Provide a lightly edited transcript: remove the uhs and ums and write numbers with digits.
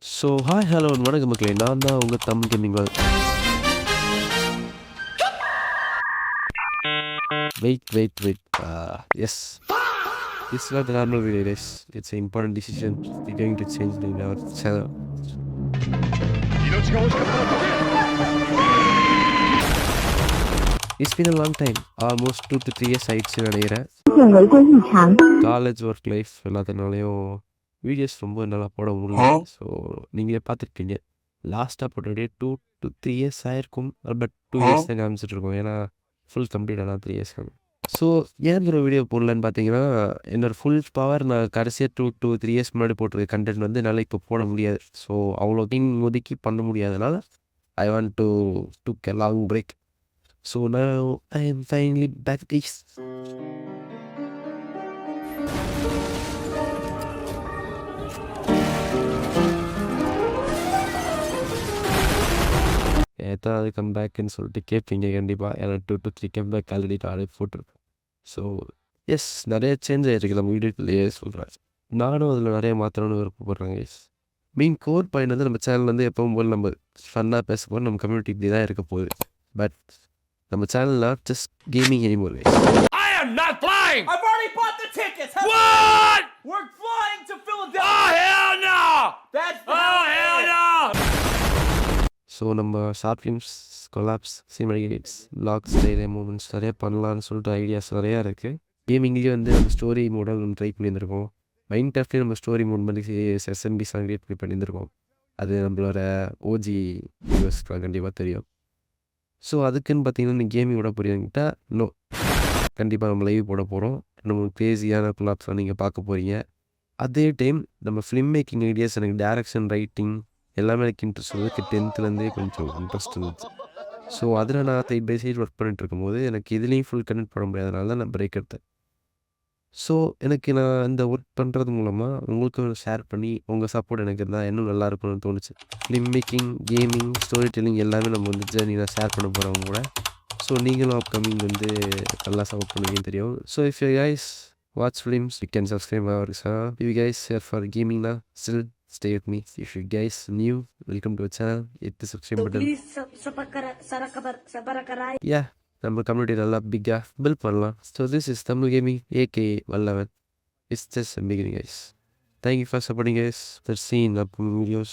So hi hello வணக்கம் மக்களே, நான் தான் உங்கள் Tamil gaming wait yes it's not normal video guys, it's an important decision we're going to change in our channel. It's been a long time, almost 2 to 3 years ஆயிடுச்சு நினைக்கிறேன். College work life எல்லாத்தினாலையும் videos ரொம்ப நல்லா போட முடியல. So நீங்களே பார்த்துருக்கீங்க, லாஸ்ட்டாக போட்டோடைய 2 to 3 years ஆயிருக்கும். பட் 2 years தான் காமிச்சிட்ருக்கோம், ஏன்னா ஃபுல் கம்ப்ளீட் ஆனால் 3 years காமி. ஸோ ஏன் ஒரு வீடியோ போடலன்னு பார்த்தீங்கன்னா, என்னோடய ஃபுல் பவர் நான் கடைசியாக 2 to 3 years முன்னாடி போட்டிருக்க கண்டென்ட் வந்து என்னால் இப்போ போட முடியாது. ஸோ அவ்வளோ திங் ஒதுக்கி பண்ண முடியாதனால I want to took a long break. So நான் I am finally back guys. ஏதாவது கம்பேக்குன்னு சொல்லிட்டு கேட்பீங்க கண்டிப்பாக, ஏன்னா 2 to 3 கம்பேக் ஆல்ரெடி நானே போட்டிருப்பேன். ஸோ எஸ், நிறைய சேஞ்ச் ஆகிருக்கு நம்ம வீடியோக்குள்ளேயே சொல்கிறேன். நானும் அதில் நிறைய மாற்றணும்னு விருப்பப்படுறேங்க. எஸ், மெயின் கோர் பாயிண்ட் வந்து நம்ம சேனல் வந்து எப்பவும் போல் நம்ம ஃபன்னாக பேச போகிறோம், நம்ம கம்யூனிட்டி இப்படி தான் இருக்க போகுது. பட் நம்ம channel not just gaming anymore. I am not flying! I've already bought the tickets! What? We're flying to Philadelphia! Oh, hell no! That's hell no! So நம்ம short films, collabs, cinematics, vlogs, diary moments நிறைய பண்ணலான்னு சொல்லிட்டு ideas நிறையா இருக்குது. கேமிங்லேயே வந்து நம்ம story model ஒன்று ட்ரை பண்ணியிருந்திருக்கோம். மைண்ட் கிராஃப்ட்லேயே நம்ம ஸ்டோரி மோட் பண்ணி எஸ்எம்பிஸ்லாம் கிரியேட் பண்ணி பண்ணியிருந்திருக்கோம். அது நம்மளோட ஓஜி வியூவர்ஸ்க்கு கண்டிப்பாக தெரியும். ஸோ அதுக்குன்னு பார்த்தீங்கன்னா நீங்கள் கேமிங் விட போகிறீங்கிட்ட நோ, கண்டிப்பாக நம்ம லைவ் போட போகிறோம். நம்ம க்ரேஸியான கொலாப்ஸ்லாம் நீங்கள் பார்க்க போகிறீங்க. அதே டைம் நம்ம ஃபிலிம் மேக்கிங் ஐடியாஸ், எனக்கு டேரக்ஷன், ரைட்டிங் எல்லாமே எனக்கு இன்ட்ரெஸ்ட் இருந்தது. 10th கொஞ்சம் இன்ட்ரெஸ்ட் இருந்துச்சு. ஸோ அதில் நான் சைட் பை சைட் ஒர்க் பண்ணிட்டு இருக்கும்போது எனக்கு இதுலேயும் ஃபுல் கனெக்ட் பண்ண முடியாதனால தான் நான் பிரேக் எடுத்தேன். ஸோ எனக்கு நான் இந்த ஒர்க் பண்ணுறது மூலமாக உங்களுக்கும் ஷேர் பண்ணி உங்கள் சப்போர்ட் எனக்கு இருந்தால் இன்னும் நல்லா இருக்கும்னு தோணுச்சு. Film making, gaming, story telling எல்லாமே நம்ம வந்து ஜேர்னி நான் ஷேர் பண்ண போகிறவங்க கூட. ஸோ நீங்களும் அப்கமிங் வந்து நல்லா சப்போர்ட் பண்ணுவீங்கன்னு தெரியும். So if you guys watch films, you can subscribe our channel. If you guys are for gaming now, still stay with me. If you guys new, welcome to our channel. Hit the subscribe button. Yeah, நம்ம community நல்லா பிக்காக build பண்ணலாம். So this is Tamil gaming AK Vallavan. It's just beginning guys. Thank you for supporting guys. Let's see in upcoming videos.